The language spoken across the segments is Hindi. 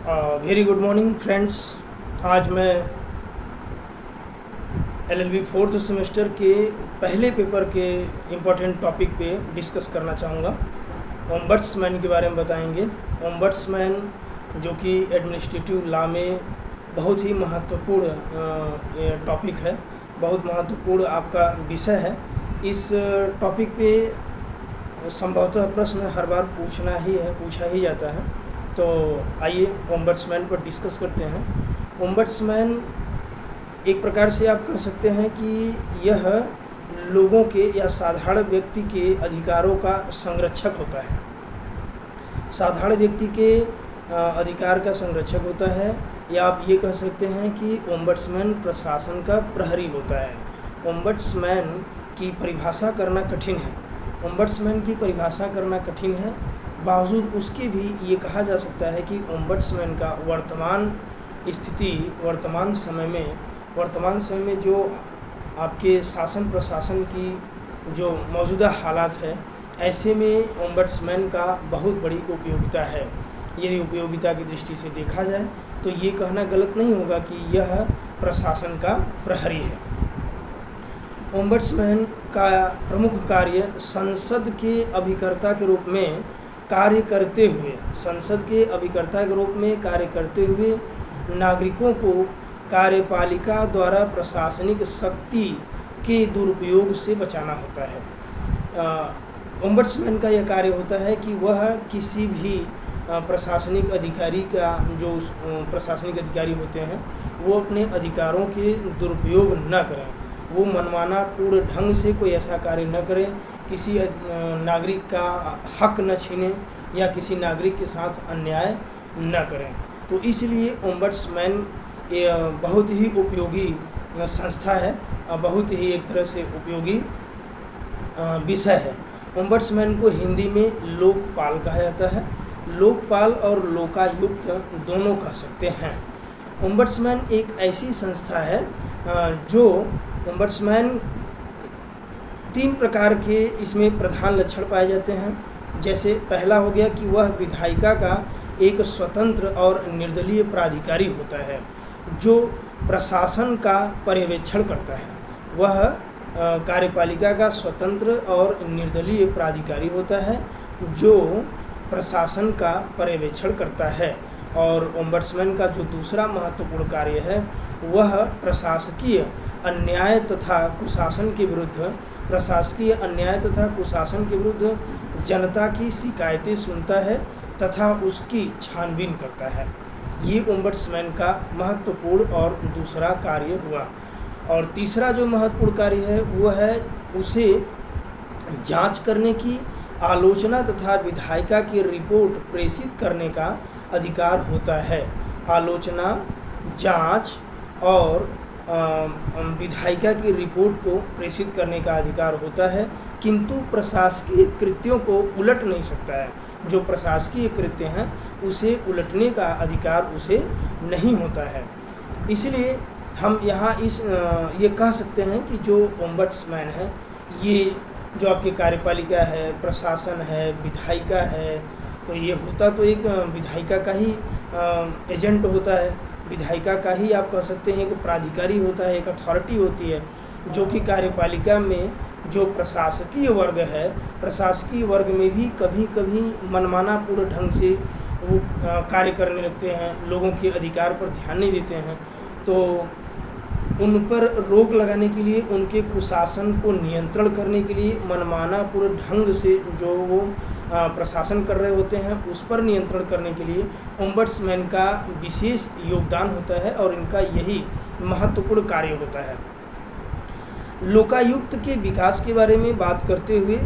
Very good morning friends. आज मैं एलएलबी फोर्थ सेमेस्टर के पहले पेपर के इम्पोर्टेंट टॉपिक पे डिस्कस करना चाहूँगा। ओम्बड्समैन के बारे में बताएंगे। ओम्बड्समैन जो कि एडमिनिस्ट्रेटिव लॉ में बहुत ही महत्वपूर्ण टॉपिक है, बहुत महत्वपूर्ण आपका विषय है। इस टॉपिक पे संभवतः प्रश्न हर बार पूछा ही जाता है। तो आइए ओम्बड्समैन पर डिस्कस करते हैं। ओम्बड्समैन एक प्रकार से आप कह सकते हैं कि यह लोगों के या साधारण व्यक्ति के अधिकारों का संरक्षक होता है। साधारण व्यक्ति के अधिकार का संरक्षक होता है, या आप ये कह सकते हैं कि ओम्बड्समैन प्रशासन का प्रहरी होता है। ओम्बड्समैन की परिभाषा करना कठिन है। ओम्बड्समैन की परिभाषा करना कठिन है, बावजूद उसके भी ये कहा जा सकता है कि ओम्बड्समैन का वर्तमान स्थिति वर्तमान समय में जो आपके शासन प्रशासन की जो मौजूदा हालात है, ऐसे में ओम्बड्समैन का बहुत बड़ी उपयोगिता है। यदि उपयोगिता की दृष्टि से देखा जाए तो ये कहना गलत नहीं होगा कि यह प्रशासन का प्रहरी है। ओम्बड्समैन का प्रमुख कार्य संसद के अभिकर्ता के रूप में कार्य करते हुए नागरिकों को कार्यपालिका द्वारा प्रशासनिक शक्ति के दुरुपयोग से बचाना होता है। ओम्बड्समैन का यह कार्य होता है कि वह किसी भी प्रशासनिक अधिकारी का जो प्रशासनिक अधिकारी होते हैं वो अपने अधिकारों के दुरुपयोग न करें, वो मनमाना पूर्ण ढंग से कोई ऐसा कार्य न करें, किसी नागरिक का हक न छीने या किसी नागरिक के साथ अन्याय न करें। तो इसलिए ओम्बड्समैन बहुत ही उपयोगी संस्था है, बहुत ही एक तरह से उपयोगी विषय है। ओम्बड्समैन को हिंदी में लोकपाल कहा जाता है। लोकपाल और लोकायुक्त दोनों कह सकते हैं। ओम्बड्समैन एक ऐसी संस्था है जो ओम्बड्समैन 3 प्रकार के इसमें प्रधान लक्षण पाए जाते हैं। जैसे पहला हो गया कि वह विधायिका का एक स्वतंत्र और निर्दलीय प्राधिकारी होता है जो प्रशासन का पर्यवेक्षण करता है। वह कार्यपालिका का स्वतंत्र और निर्दलीय प्राधिकारी होता है जो प्रशासन का पर्यवेक्षण करता है। और ओम्बड्समैन का जो दूसरा महत्वपूर्ण कार्य है वह प्रशासकीय अन्याय तथा कुशासन के विरुद्ध जनता की शिकायतें सुनता है तथा उसकी छानबीन करता है। ये ओम्बड्समैन का महत्वपूर्ण और दूसरा कार्य हुआ। और तीसरा जो महत्वपूर्ण कार्य है वो है उसे जांच करने की, आलोचना तथा विधायिका की रिपोर्ट प्रेषित करने का अधिकार होता है। आलोचना, जांच और विधायिका की रिपोर्ट को प्रेषित करने का अधिकार होता है, किंतु प्रशासकीय कृत्यों को उलट नहीं सकता है। जो प्रशासकीय कृत्य हैं उसे उलटने का अधिकार उसे नहीं होता है। इसलिए हम यहाँ ये कह सकते हैं कि जो ओम्बड्समैन है, ये जो आपकी कार्यपालिका है, प्रशासन है, विधायिका है, तो ये होता तो एक विधायिका का ही एजेंट होता है। विधायिका का ही आप कह सकते हैं कि प्राधिकारी होता है, एक अथॉरिटी होती है जो कि कार्यपालिका में जो प्रशासकीय वर्ग है, प्रशासकीय वर्ग में भी कभी कभी मनमाना पूर्ण ढंग से वो कार्य करने लगते हैं, लोगों के अधिकार पर ध्यान नहीं देते हैं। तो उन पर रोक लगाने के लिए, उनके कुशासन को नियंत्रण करने के लिए, मनमाना पूर्ण ढंग से जो वो प्रशासन कर रहे होते हैं उस पर नियंत्रण करने के लिए ओम्बड्समैन का विशेष योगदान होता है और इनका यही महत्वपूर्ण कार्य होता है। लोकायुक्त के विकास के बारे में बात करते हुए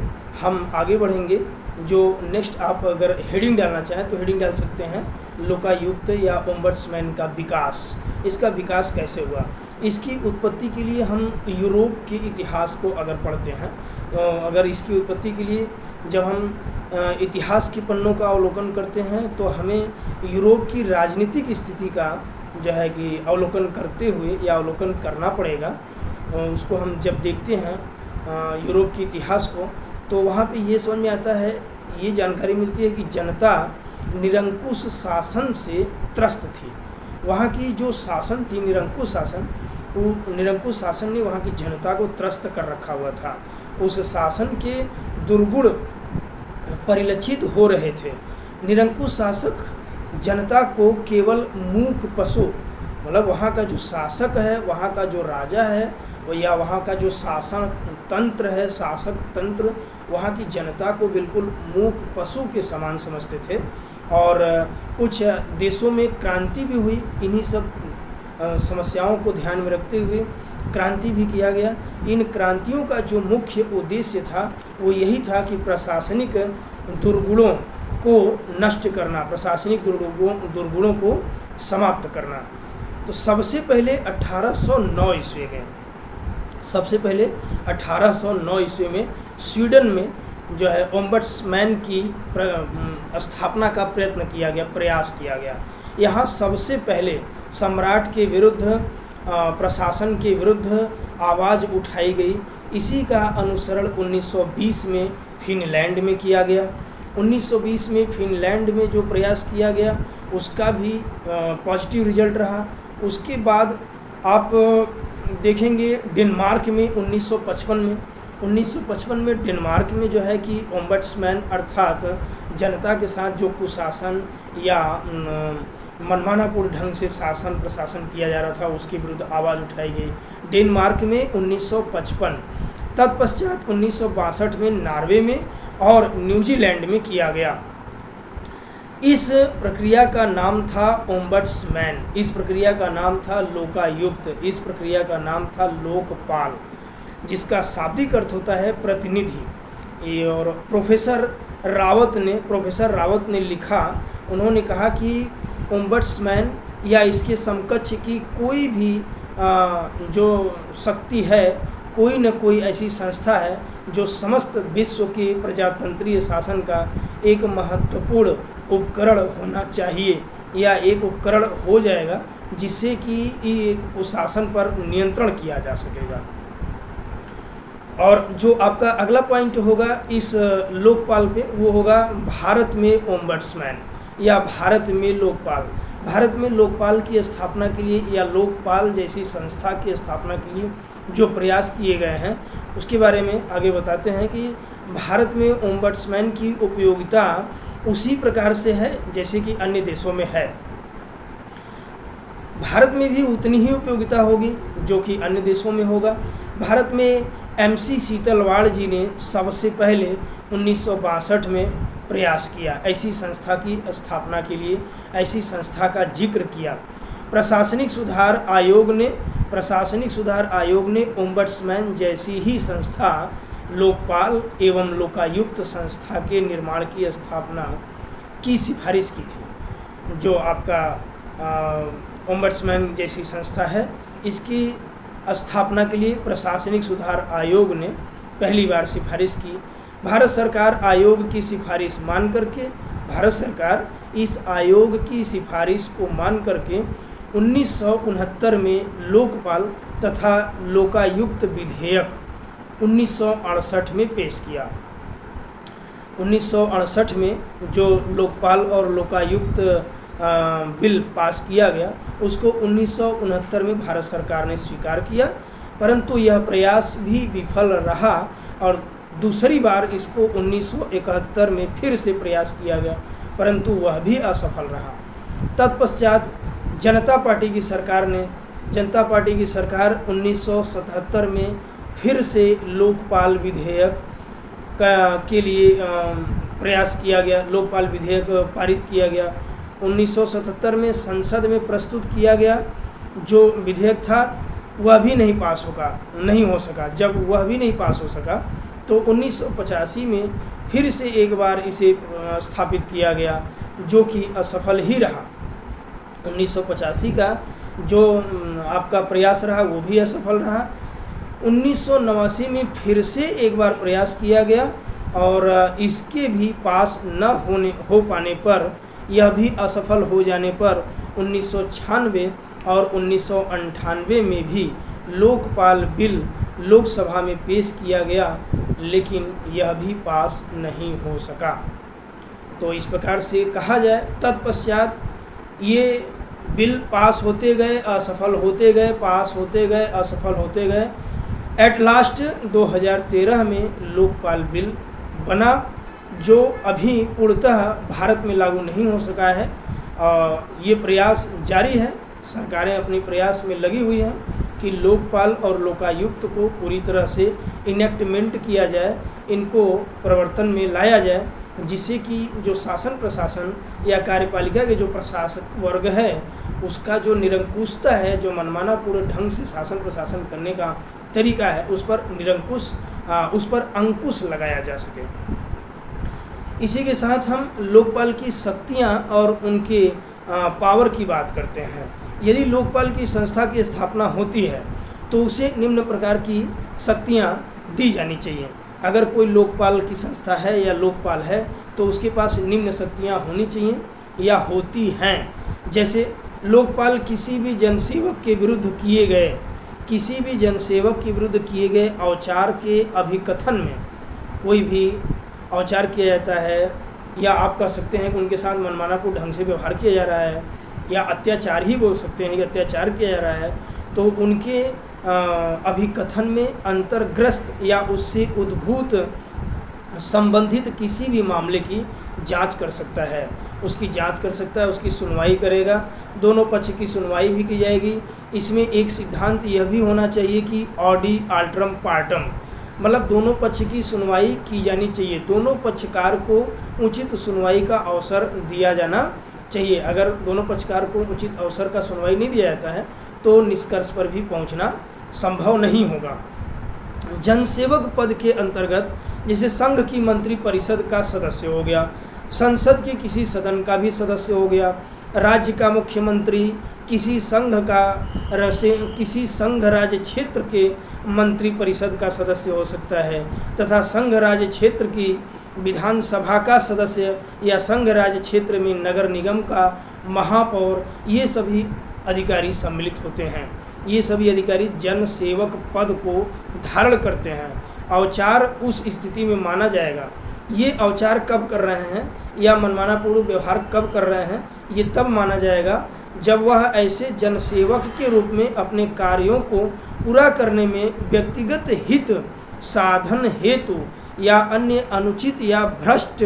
हम आगे बढ़ेंगे। जो नेक्स्ट आप अगर हेडिंग डालना चाहें तो हेडिंग डाल सकते हैं लोकायुक्त या ओम्बड्समैन का विकास। इसका विकास कैसे हुआ? इसकी उत्पत्ति के लिए हम यूरोप के इतिहास को अगर पढ़ते हैं, अगर इसकी उत्पत्ति के लिए जब हम इतिहास के पन्नों का अवलोकन करते हैं तो हमें यूरोप की राजनीतिक स्थिति का जो है कि अवलोकन करते हुए या अवलोकन करना पड़ेगा। उसको हम जब देखते हैं यूरोप के इतिहास को, तो वहाँ पे ये समझ में आता है, ये जानकारी मिलती है कि जनता निरंकुश शासन से त्रस्त थी। वहाँ की जो शासन थी, निरंकुश शासन, वो निरंकुश शासन ने वहाँ की जनता को त्रस्त कर रखा हुआ था। उस शासन के दुर्गुण परिलक्षित हो रहे थे। निरंकुश शासक जनता को केवल मूक पशु, मतलब वहाँ का जो शासक है, वहाँ का जो राजा है, या वहाँ का जो शासन तंत्र है, शासक तंत्र, वहाँ की जनता को बिल्कुल मूक पशु के समान समझते थे। और कुछ देशों में क्रांति भी हुई, इन्हीं सब समस्याओं को ध्यान में रखते हुए क्रांति भी किया गया। इन क्रांतियों का जो मुख्य उद्देश्य था वो यही था कि प्रशासनिक दुर्गुणों को नष्ट करना, प्रशासनिक दुर्गुणों को समाप्त करना। तो सबसे पहले 1809 ईस्वी में, सबसे पहले 1809 ईस्वी में स्वीडन में जो है ओम्बड्समैन की स्थापना का प्रयत्न किया गया, प्रयास किया गया। यहाँ सबसे पहले सम्राट के विरुद्ध, प्रशासन के विरुद्ध आवाज़ उठाई गई। इसी का अनुसरण 1920 में फिनलैंड में किया गया। 1920 में फिनलैंड में जो प्रयास किया गया उसका भी पॉजिटिव रिजल्ट रहा। उसके बाद आप देखेंगे डेनमार्क में 1955 में डेनमार्क में जो है कि ओम्बड्समैन अर्थात जनता के साथ जो कुशासन या मनमानापूर्ण ढंग से शासन प्रशासन किया जा रहा था उसके विरुद्ध आवाज़ उठाई गई डेनमार्क में 1955। तत्पश्चात 1962 में नॉर्वे में और न्यूजीलैंड में किया गया। इस प्रक्रिया का नाम था ओम्बड्समैन, इस प्रक्रिया का नाम था लोकायुक्त, इस प्रक्रिया का नाम था लोकपाल, जिसका शाब्दिक अर्थ होता है प्रतिनिधि। और प्रोफेसर रावत ने लिखा, उन्होंने कहा कि ओम्बड्समैन या इसके समकक्ष की कोई भी जो शक्ति है, कोई न कोई ऐसी संस्था है जो समस्त विश्व के प्रजातंत्रीय शासन का एक महत्वपूर्ण उपकरण होना चाहिए, या एक उपकरण हो जाएगा जिससे कि उस शासन पर नियंत्रण किया जा सकेगा। और जो आपका अगला पॉइंट होगा इस लोकपाल पे, वो होगा भारत में ओम्बड्समैन या भारत में लोकपाल। भारत में लोकपाल की स्थापना के लिए या लोकपाल जैसी संस्था की स्थापना के लिए जो प्रयास किए गए हैं उसके बारे में आगे बताते हैं कि भारत में ओम्बड्समैन की उपयोगिता उसी प्रकार से है जैसे कि अन्य देशों में है। भारत में भी उतनी ही उपयोगिता होगी जो कि अन्य देशों में होगा। भारत में MC शीतलवाड़ जी ने सबसे पहले 1962 में प्रयास किया, ऐसी संस्था की स्थापना के लिए ऐसी संस्था का जिक्र किया। प्रशासनिक सुधार आयोग ने ओम्बड्समैन जैसी ही संस्था लोकपाल एवं लोकायुक्त संस्था के निर्माण की स्थापना की सिफारिश की थी। जो आपका ओम्बड्समैन जैसी संस्था है, इसकी स्थापना के लिए प्रशासनिक सुधार आयोग ने पहली बार सिफारिश की। भारत सरकार आयोग की सिफारिश मान करके, भारत सरकार इस आयोग की सिफारिश को मान करके 1969 में लोकपाल तथा लोकायुक्त विधेयक 1968 में पेश किया। 1968 में जो लोकपाल और लोकायुक्त बिल पास किया गया उसको 1969 में भारत सरकार ने स्वीकार किया, परंतु यह प्रयास भी विफल रहा और दूसरी बार इसको 1971 में फिर से प्रयास किया गया, परंतु वह भी असफल रहा। तत्पश्चात जनता पार्टी की सरकार 1977 में फिर से लोकपाल विधेयक के लिए प्रयास किया गया, लोकपाल विधेयक पारित किया गया। 1977 में संसद में प्रस्तुत किया गया जो विधेयक था वह भी नहीं हो सका। जब वह भी नहीं पास हो सका तो 1985 में फिर से एक बार इसे स्थापित किया गया जो कि असफल ही रहा। 1985 का जो आपका प्रयास रहा वो भी असफल रहा। 1989 में फिर से एक बार प्रयास किया गया और इसके भी पास हो पाने पर, यह भी असफल हो जाने पर 1996 और 1998 में भी लोकपाल बिल लोकसभा में पेश किया गया, लेकिन यह भी पास नहीं हो सका। तो इस प्रकार से कहा जाए। तत्पश्चात ये बिल पास होते गए, असफल होते गए, पास होते गए, असफल होते गए। एट लास्ट 2013 में लोकपाल बिल बना, जो अभी पूर्णतः भारत में लागू नहीं हो सका है। ये प्रयास जारी है, सरकारें अपने प्रयास में लगी हुई हैं कि लोकपाल और लोकायुक्त को पूरी तरह से इनेक्टमेंट किया जाए, इनको प्रवर्तन में लाया जाए, जिससे कि जो शासन प्रशासन या कार्यपालिका के जो प्रशासक वर्ग है उसका जो निरंकुशता है, जो मनमाना पूर्ण ढंग से शासन प्रशासन करने का तरीका है, उस पर अंकुश लगाया जा सके। इसी के साथ हम लोकपाल की शक्तियाँ और उनके पावर की बात करते हैं। यदि लोकपाल की संस्था की स्थापना होती है तो उसे निम्न प्रकार की शक्तियाँ दी जानी चाहिए। अगर कोई लोकपाल की संस्था है या लोकपाल है तो उसके पास निम्न शक्तियाँ होनी चाहिए या होती हैं। जैसे लोकपाल किसी भी जनसेवक के विरुद्ध किए गए औचार के अभिकथन में, कोई भी औचार किया जाता है या आप कह सकते हैं कि उनके साथ मनमाना को ढंग से व्यवहार किया जा रहा है या अत्याचार ही बोल सकते हैं कि अत्याचार किया जा रहा है, तो उनके अभिकथन में अंतर्ग्रस्त या उससे उद्भूत संबंधित किसी भी मामले की जांच कर सकता है, उसकी सुनवाई करेगा। दोनों पक्ष की सुनवाई भी की जाएगी। इसमें एक सिद्धांत यह भी होना चाहिए कि ऑडी आल्ट्रम पार्टम, मतलब दोनों पक्ष की सुनवाई की जानी चाहिए, दोनों पक्षकार को उचित सुनवाई का अवसर दिया जाना चाहिए। अगर दोनों पक्षकार को उचित अवसर का सुनवाई नहीं दिया जाता है तो निष्कर्ष पर भी पहुंचना संभव नहीं होगा। जनसेवक पद के अंतर्गत जैसे संघ की मंत्री परिषद का सदस्य हो गया, संसद के किसी सदन का भी सदस्य हो गया, राज्य का मुख्यमंत्री किसी संघ राज्य क्षेत्र के मंत्री परिषद का सदस्य हो सकता है, तथा संघ राज्य क्षेत्र की विधानसभा का सदस्य या संघ राज्य क्षेत्र में नगर निगम का महापौर, ये सभी अधिकारी सम्मिलित होते हैं। ये सभी अधिकारी जन सेवक पद को धारण करते हैं। औचार उस स्थिति में माना जाएगा, ये औचार कब कर रहे हैं या मनमाना पूर्ण व्यवहार कब कर रहे हैं, ये तब माना जाएगा जब वह ऐसे जनसेवक के रूप में अपने कार्यों को पूरा करने में व्यक्तिगत हित साधन हेतु या अन्य अनुचित या भ्रष्ट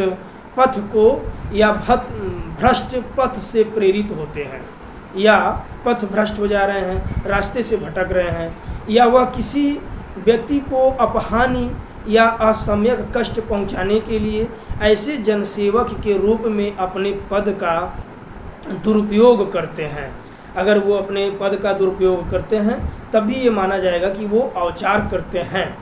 पथ से प्रेरित होते हैं, या पथ भ्रष्ट हो जा रहे हैं, रास्ते से भटक रहे हैं, या वह किसी व्यक्ति को अपहानि या असम्यक कष्ट पहुंचाने के लिए ऐसे जनसेवक के रूप में अपने पद का दुरुपयोग करते हैं। अगर वो अपने पद का दुरुपयोग करते हैं तभी ये माना जाएगा कि वो औचार करते हैं।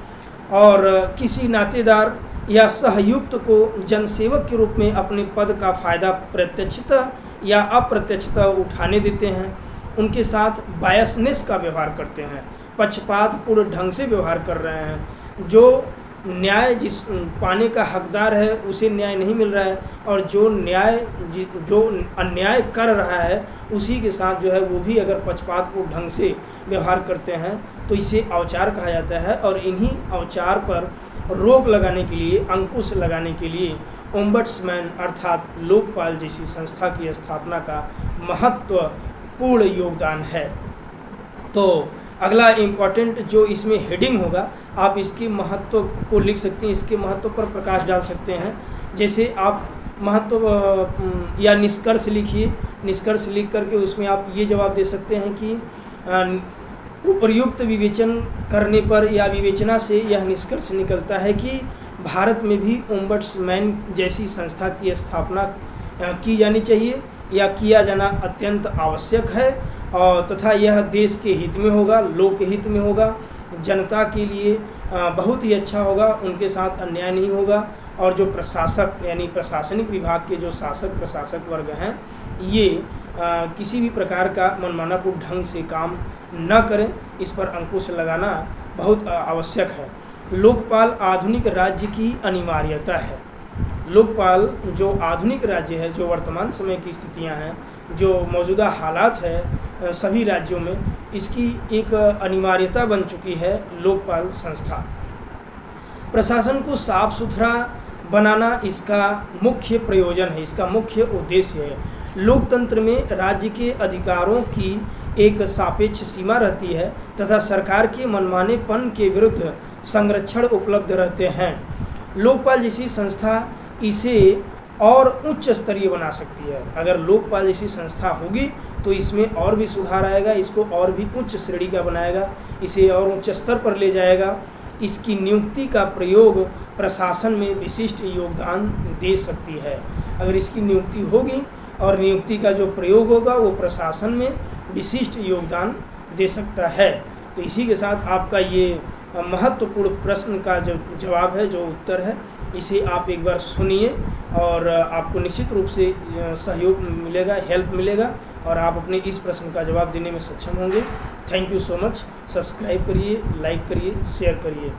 और किसी नातेदार या सहयुक्त को जनसेवक के रूप में अपने पद का फ़ायदा प्रत्यक्षतः या अप्रत्यक्षतः उठाने देते हैं, उनके साथ बायसनेस का व्यवहार करते हैं, पक्षपातपूर्ण ढंग से व्यवहार कर रहे हैं। जो न्याय जिस पाने का हकदार है उसे न्याय नहीं मिल रहा है, और जो अन्याय कर रहा है उसी के साथ जो है वो भी अगर पक्षपातपूर्ण ढंग से व्यवहार करते हैं तो इसे औचार कहा जाता है। और इन्हीं औचार पर रोक लगाने के लिए, अंकुश लगाने के लिए ओम्बड्समैन अर्थात लोकपाल जैसी संस्था की स्थापना का महत्वपूर्ण योगदान है। तो अगला इम्पॉर्टेंट जो इसमें हेडिंग होगा, आप इसके महत्व को लिख सकते हैं, इसके महत्व पर प्रकाश डाल सकते हैं। जैसे आप महत्व या निष्कर्ष लिखिए, निष्कर्ष लिख करके उसमें आप ये जवाब दे सकते हैं कि उपर्युक्त विवेचन करने पर या विवेचना से यह निष्कर्ष निकलता है कि भारत में भी ओम्बड्समैन जैसी संस्था की स्थापना की जानी चाहिए या किया जाना अत्यंत आवश्यक है, और तथा यह देश के हित में होगा, लोक हित में होगा, जनता के लिए बहुत ही अच्छा होगा, उनके साथ अन्याय नहीं होगा। और जो प्रशासक यानी प्रशासनिक विभाग के जो शासक प्रशासक वर्ग हैं, ये किसी भी प्रकार का मनमानापूर्ण ढंग से काम न करें, इस पर अंकुश लगाना बहुत आवश्यक है। लोकपाल आधुनिक राज्य की अनिवार्यता है। लोकपाल जो आधुनिक राज्य है, जो वर्तमान समय की स्थितियां हैं, जो मौजूदा हालात है सभी राज्यों में, इसकी एक अनिवार्यता बन चुकी है लोकपाल संस्था। प्रशासन को साफ सुथरा बनाना इसका मुख्य प्रयोजन है, इसका मुख्य उद्देश्य है। लोकतंत्र में राज्य के अधिकारों की एक सापेक्ष सीमा रहती है तथा सरकार के मनमानेपन के विरुद्ध संरक्षण उपलब्ध रहते हैं। लोकपाल जैसी संस्था इसे और उच्च स्तरीय बना सकती है। अगर लोकपाल जैसी संस्था होगी तो इसमें और भी सुधार आएगा, इसको और भी उच्च श्रेणी का बनाएगा, इसे और उच्च स्तर पर ले जाएगा। इसकी नियुक्ति का प्रयोग प्रशासन में विशिष्ट योगदान दे सकती है। अगर इसकी नियुक्ति होगी और नियुक्ति का जो प्रयोग होगा वो प्रशासन में विशिष्ट योगदान दे सकता है। तो इसी के साथ आपका ये महत्वपूर्ण प्रश्न का जो जवाब है, जो उत्तर है, इसे आप एक बार सुनिए और आपको निश्चित रूप से सहयोग मिलेगा, हेल्प मिलेगा और आप अपने इस प्रश्न का जवाब देने में सक्षम होंगे। Thank you so much. Subscribe करिए, लाइक करिए, शेयर करिए।